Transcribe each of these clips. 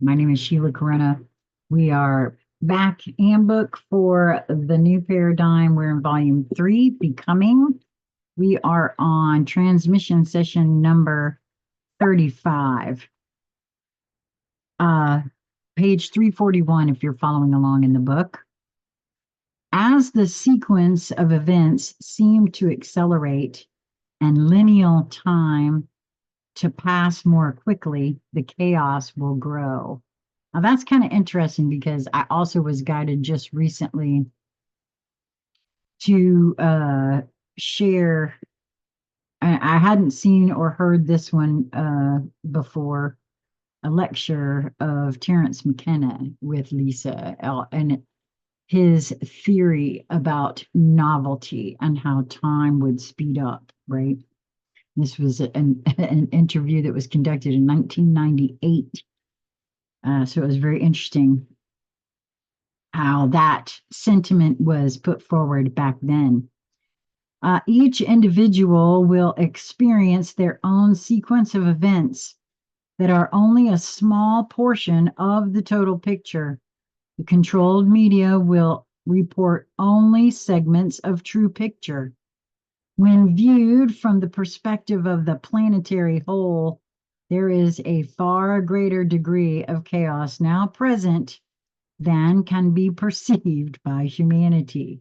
My name is Sheila Corona. We are back Handbook for the new paradigm. We're in volume 3, Becoming. We are on transmission session number 35. Uh, Page 341 if you're following along in the book. As the sequence of events seem to accelerate and lineal time to pass more quickly, the chaos will grow. Now that's kind of interesting because I also was guided just recently to share. I hadn't seen or heard this one before, a lecture of Terence McKenna with Lisa and his theory about novelty and how time would speed up, right? This was an interview that was conducted in 1998. So it was very interesting how that sentiment was put forward back then. Each individual will experience their own sequence of events that are only a small portion of the total picture. The controlled media will report only segments of true picture. When viewed from the perspective of the planetary whole, there is a far greater degree of chaos now present than can be perceived by humanity.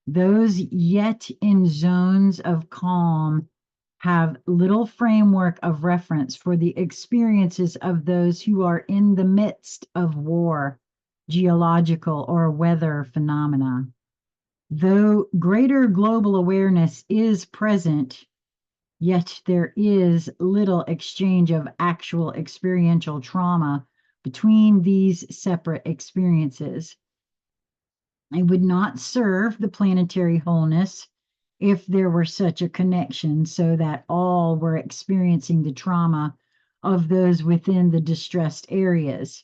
Those yet in zones of calm have little framework of reference for the experiences of those who are in the midst of war, geological, or weather phenomena. Though greater global awareness is present, yet there is little exchange of actual experiential trauma between these separate experiences. It would not serve the planetary wholeness if there were such a connection so that all were experiencing the trauma of those within the distressed areas.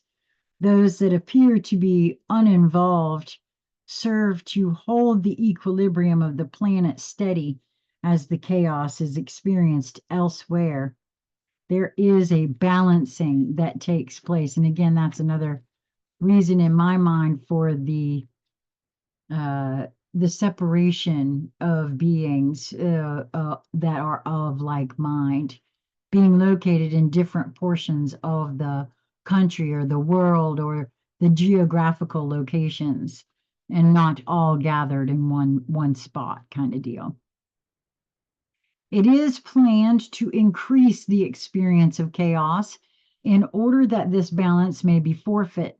Those that appear to be uninvolved serve to hold the equilibrium of the planet steady as the chaos is experienced elsewhere. There is a balancing that takes place. And again, that's another reason in my mind for uh, the separation of beings that are of like mind, being located in different portions of the country or the world or the geographical locations, and not all gathered in one spot kind of deal. It is planned to increase the experience of chaos in order that this balance may be forfeit.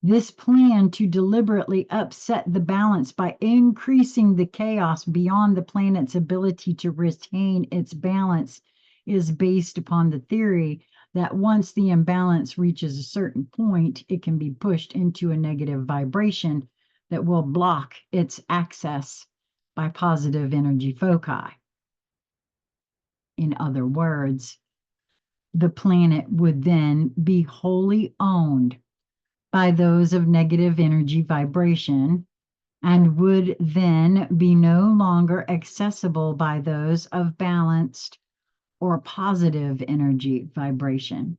This plan to deliberately upset the balance by increasing the chaos beyond the planet's ability to retain its balance is based upon the theory that once the imbalance reaches a certain point, it can be pushed into a negative vibration that will block its access by positive energy foci. In other words, the planet would then be wholly owned by those of negative energy vibration and would then be no longer accessible by those of balanced or positive energy vibration.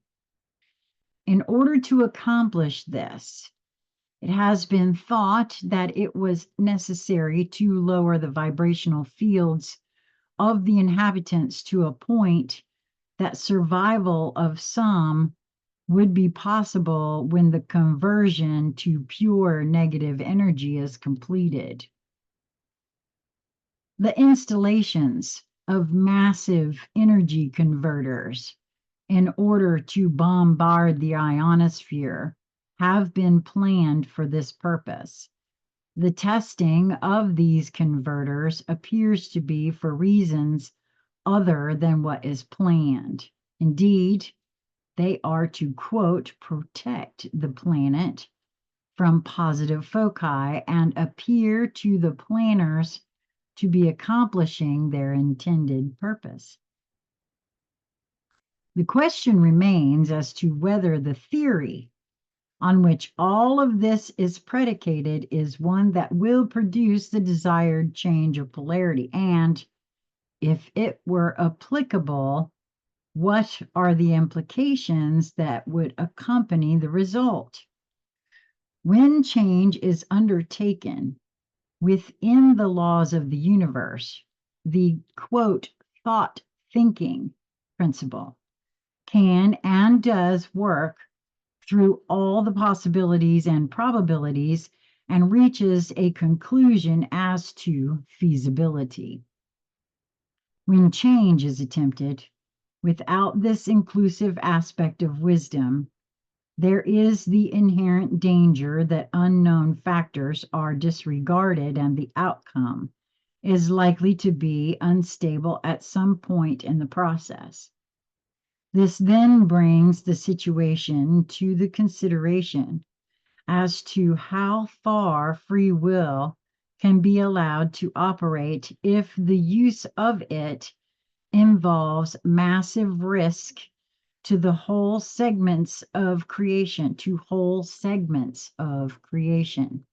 In order to accomplish this, it has been thought that it was necessary to lower the vibrational fields of the inhabitants to a point that survival of some would be possible when the conversion to pure negative energy is completed. The installations of massive energy converters in order to bombard the ionosphere have been planned for this purpose. The testing of these converters appears to be for reasons other than what is planned. Indeed, they are to, quote, protect the planet from positive foci and appear to the planners to be accomplishing their intended purpose. The question remains as to whether the theory on which all of this is predicated is one that will produce the desired change of polarity, and if it were applicable, what are the implications that would accompany the result? When change is undertaken within the laws of the universe, the quote, thought thinking principle can and does work through all the possibilities and probabilities and reaches a conclusion as to feasibility. When change is attempted without this inclusive aspect of wisdom, there is the inherent danger that unknown factors are disregarded and the outcome is likely to be unstable at some point in the process. This then brings the situation to the consideration as to how far free will can be allowed to operate if the use of it involves massive risk to the whole segments of creation, to whole segments of creation.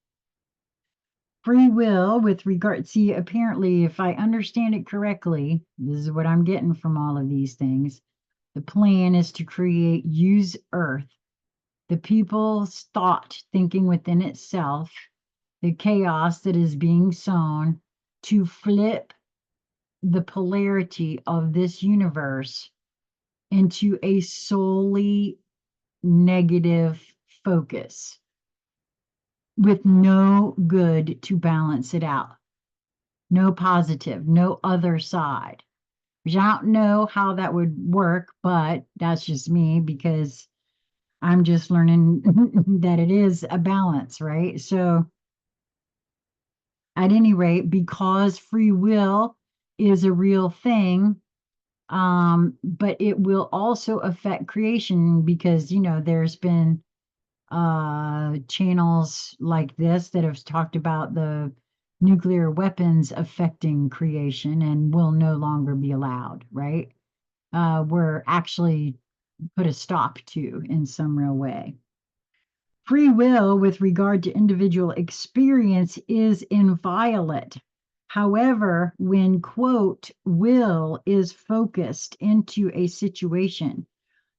Free will with regard, see, apparently, if I understand it correctly, this is what I'm getting from all of these things. The plan is to use Earth, the people's thought thinking within itself, the chaos that is being sown, to flip the polarity of this universe into a solely negative focus with no good to balance it out, no positive, no other side. Which I don't know how that would work, but that's just me because I'm just learning that it is a balance, right? So, at any rate, because free will is a real thing, but it will also affect creation because, there's been channels like this that have talked about the nuclear weapons affecting creation and will no longer be allowed, right? We're actually put a stop to in some real way. Free will with regard to individual experience is inviolate. However, when, quote, will is focused into a situation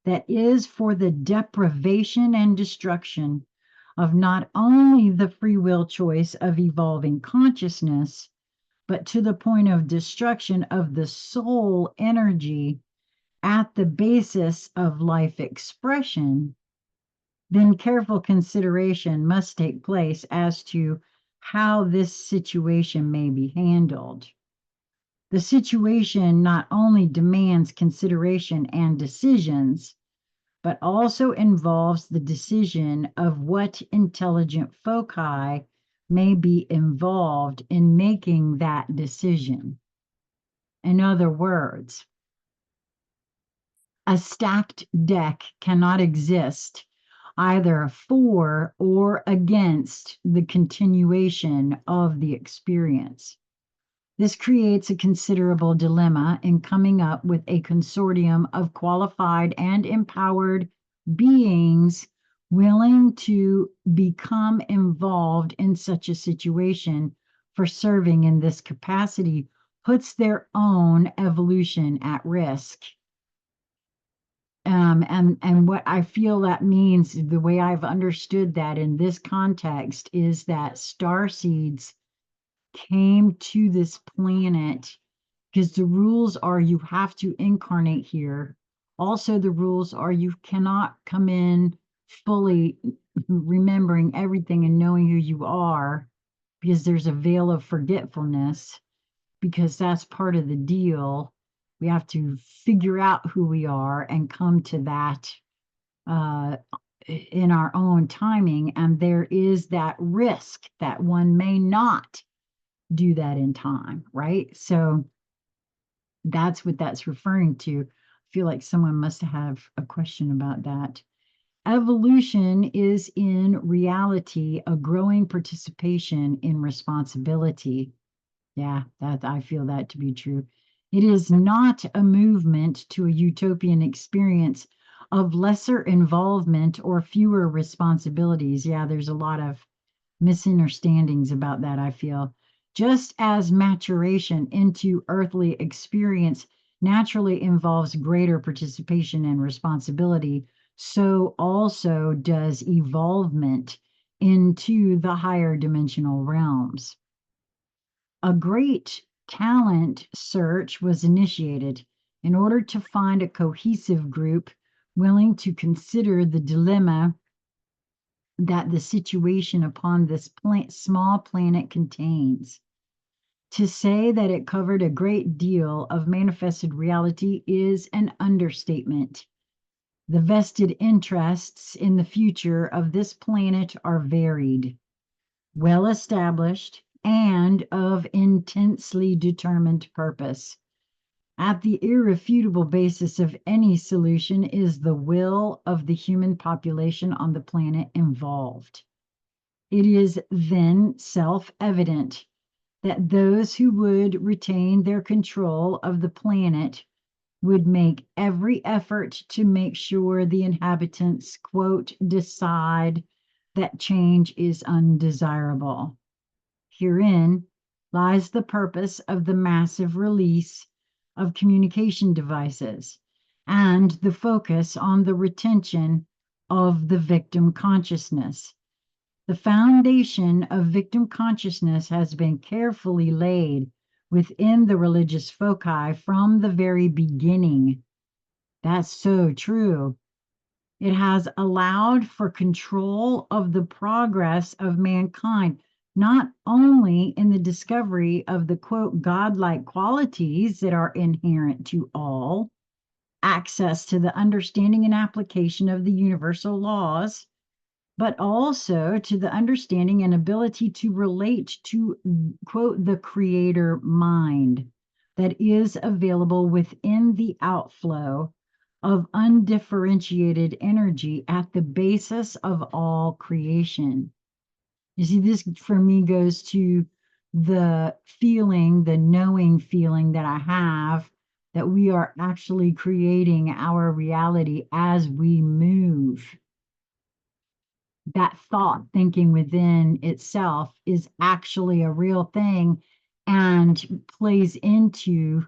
that is for the deprivation and destruction of not only the free will choice of evolving consciousness, but to the point of destruction of the soul energy at the basis of life expression, then careful consideration must take place as to how this situation may be handled. The situation not only demands consideration and decisions, but also involves the decision of what intelligent foci may be involved in making that decision. In other words, a stacked deck cannot exist either for or against the continuation of the experience. This creates a considerable dilemma in coming up with a consortium of qualified and empowered beings willing to become involved in such a situation, for serving in this capacity puts their own evolution at risk. And what I feel that means, the way I've understood that in this context, is that star seeds came to this planet because the rules are you have to incarnate here. Also, the rules are you cannot come in fully remembering everything and knowing who you are, because there's a veil of forgetfulness, because that's part of the deal. We have to figure out who we are and come to that uh, in our own timing. And there is that risk that one may not do that in time, right? So that's what that's referring to. I feel like someone must have a question about that. Evolution is in reality a growing participation in responsibility. Yeah, that I feel that to be true. It is not a movement to a utopian experience of lesser involvement or fewer responsibilities. Yeah, there's a lot of misunderstandings about that, I feel. Just as maturation into earthly experience naturally involves greater participation and responsibility, so also does evolvement into the higher dimensional realms. A great talent search was initiated in order to find a cohesive group willing to consider the dilemma that the situation upon this small planet contains. To say that it covered a great deal of manifested reality is an understatement. The vested interests in the future of this planet are varied, well established, and of intensely determined purpose. At the irrefutable basis of any solution is the will of the human population on the planet involved. It is then self-evident that those who would retain their control of the planet would make every effort to make sure the inhabitants, quote, decide that change is undesirable. Herein lies the purpose of the massive release of communication devices and the focus on the retention of the victim consciousness. The foundation of victim consciousness has been carefully laid within the religious foci from the very beginning. That's so true. It has allowed for control of the progress of mankind, not only in the discovery of the quote, godlike qualities that are inherent to all, access to the understanding and application of the universal laws, but also to the understanding and ability to relate to, quote, the creator mind that is available within the outflow of undifferentiated energy at the basis of all creation. You see, this for me goes to the feeling, the knowing feeling that I have that we are actually creating our reality as we move. That thought thinking within itself is actually a real thing and plays into,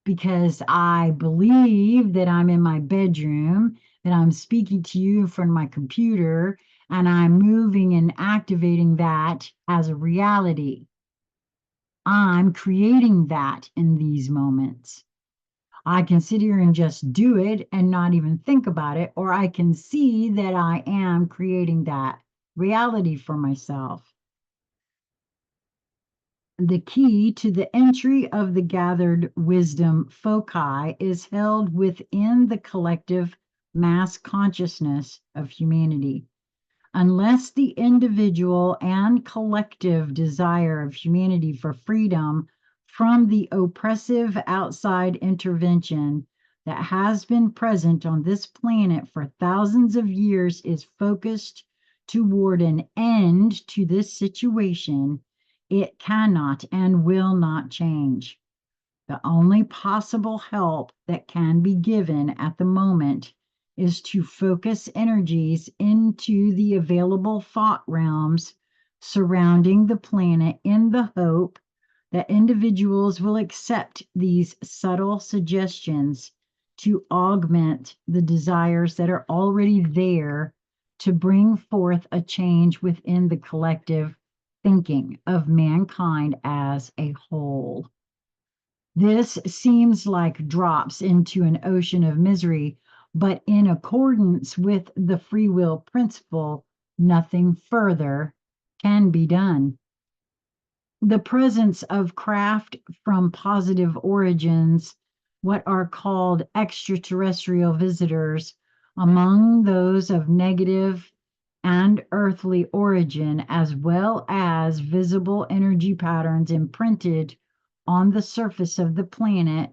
because I believe that I'm in my bedroom, that I'm speaking to you in front of my computer, and I'm moving and activating that as a reality. I'm creating that in these moments. I can sit here and just do it and not even think about it, or I can see that I am creating that reality for myself. The key to the entry of the gathered wisdom foci is held within the collective mass consciousness of humanity. Unless the individual and collective desire of humanity for freedom from the oppressive outside intervention that has been present on this planet for thousands of years is focused toward an end to this situation, it cannot and will not change. The only possible help that can be given at the moment is to focus energies into the available thought realms surrounding the planet in the hope that individuals will accept these subtle suggestions to augment the desires that are already there to bring forth a change within the collective thinking of mankind as a whole. This seems like drops into an ocean of misery, but in accordance with the free will principle, nothing further can be done. The presence of craft from positive origins, what are called extraterrestrial visitors, among those of negative and earthly origin, as well as visible energy patterns imprinted on the surface of the planet,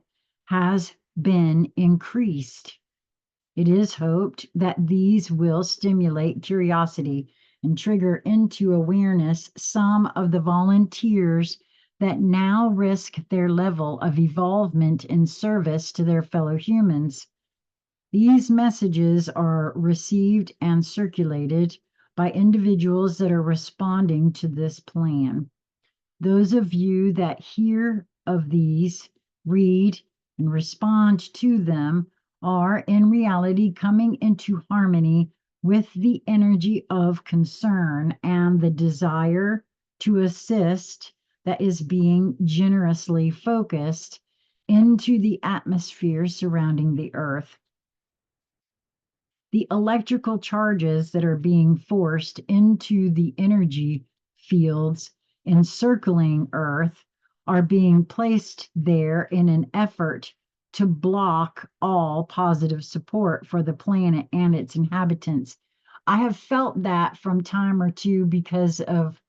has been increased. It is hoped that these will stimulate curiosity and trigger into awareness some of the volunteers that now risk their level of evolvement in service to their fellow humans. These messages are received and circulated by individuals that are responding to this plan. Those of you that hear of these, read, and respond to them are in reality coming into harmony with the energy of concern and the desire to assist that is being generously focused into the atmosphere surrounding the earth. The electrical charges that are being forced into the energy fields encircling Earth are being placed there in an effort to block all positive support for the planet and its inhabitants. I have felt that from time or two because of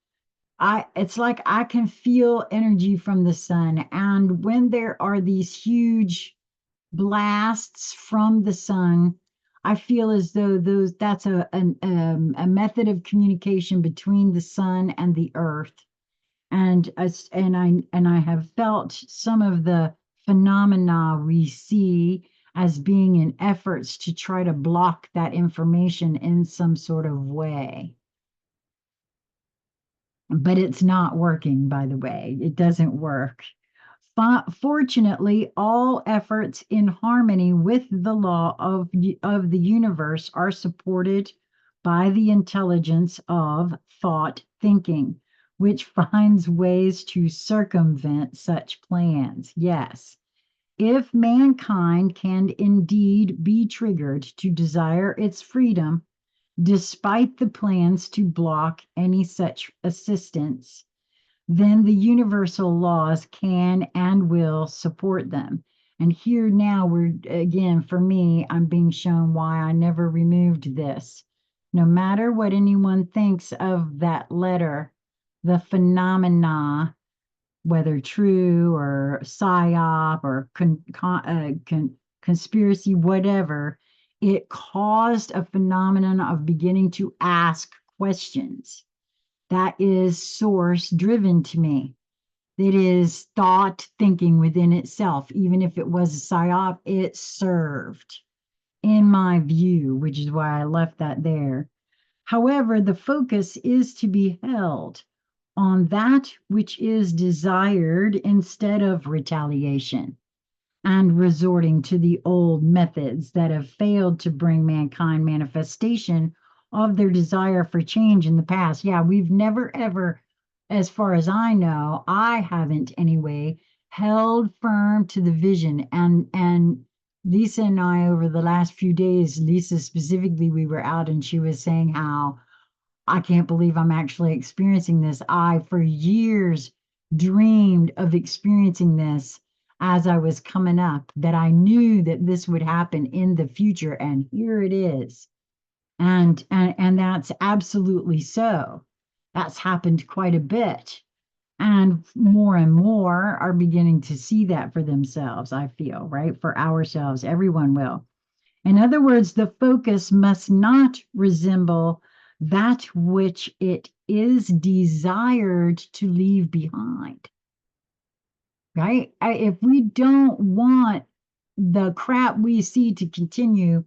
it's like I can feel energy from the sun, and when there are these huge blasts from the sun, I feel as though that's a method of communication between the sun and the earth. And I have felt some of the phenomena we see as being in efforts to try to block that information in some sort of way. But it's not working, by the way. It doesn't work. Fortunately, all efforts in harmony with the law of the universe are supported by the intelligence of thought thinking, which finds ways to circumvent such plans. Yes, if mankind can indeed be triggered to desire its freedom, despite the plans to block any such assistance, then the universal laws can and will support them. And here now again, for me, I'm being shown why I never removed this. No matter what anyone thinks of that letter, the phenomena, whether true or psyop or conspiracy, whatever, it caused a phenomenon of beginning to ask questions. That is source driven to me. It is thought thinking within itself. Even if it was a psyop, it served, in my view, which is why I left that there. However, the focus is to be held on that which is desired instead of retaliation and resorting to the old methods that have failed to bring mankind manifestation of their desire for change in the past. Yeah, we've never ever, as far as I know, I haven't anyway, held firm to the vision. And Lisa and I, over the last few days, Lisa specifically, we were out and she was saying how I can't believe I'm actually experiencing this. I, for years, dreamed of experiencing this as I was coming up, that I knew that this would happen in the future, and here it is. And that's absolutely so. That's happened quite a bit. And more are beginning to see that for themselves, I feel, right? For ourselves, everyone will. In other words, the focus must not resemble that which it is desired to leave behind, right? If we don't want the crap we see to continue,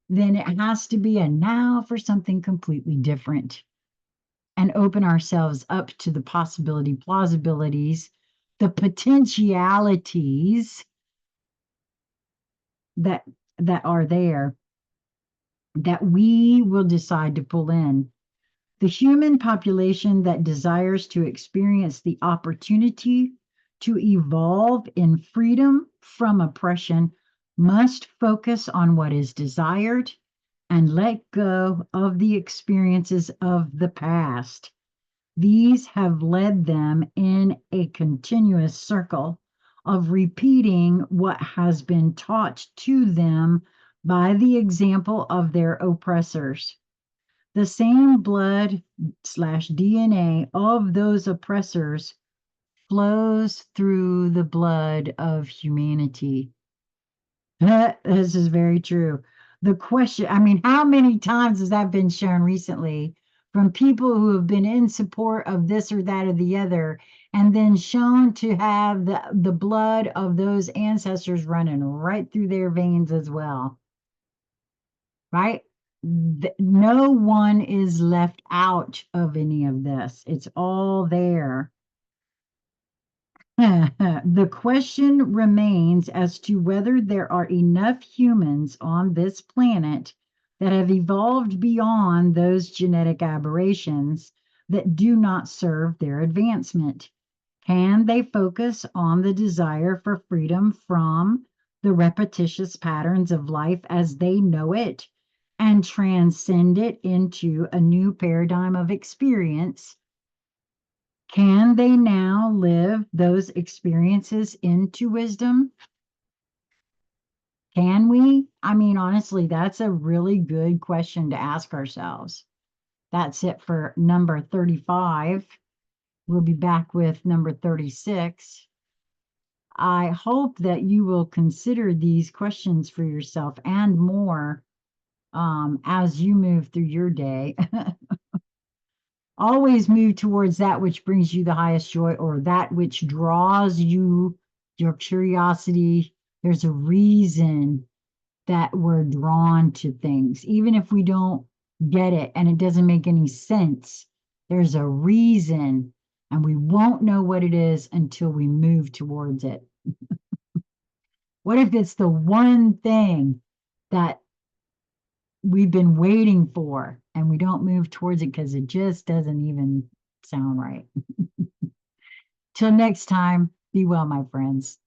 then it has to be a now for something completely different, and open ourselves up to the plausibilities, the potentialities that are there that we will decide to pull in. The human population that desires to experience the opportunity to evolve in freedom from oppression must focus on what is desired and let go of the experiences of the past. These have led them in a continuous circle of repeating what has been taught to them by the example of their oppressors. The same blood/DNA of those oppressors flows through the blood of humanity. This is very true. The question, I mean, how many times has that been shown recently from people who have been in support of this or that or the other, and then shown to have the blood of those ancestors running right through their veins as well, right? No one is left out of any of this. It's all there. The question remains as to whether there are enough humans on this planet that have evolved beyond those genetic aberrations that do not serve their advancement. Can they focus on the desire for freedom from the repetitious patterns of life as they know it and transcend it into a new paradigm of experience? Can they now live those experiences into wisdom? Can we? I mean, honestly, that's a really good question to ask ourselves. That's it for number 35. We'll be back with number 36. I hope that you will consider these questions for yourself and more as you move through your day. Always move towards that which brings you the highest joy or that which draws you, your curiosity. There's a reason that we're drawn to things, even if we don't get it and it doesn't make any sense. There's a reason, and we won't know what it is until we move towards it. What if it's the one thing that we've been waiting for and we don't move towards it because it just doesn't even sound right? Till next time, be well, my friends.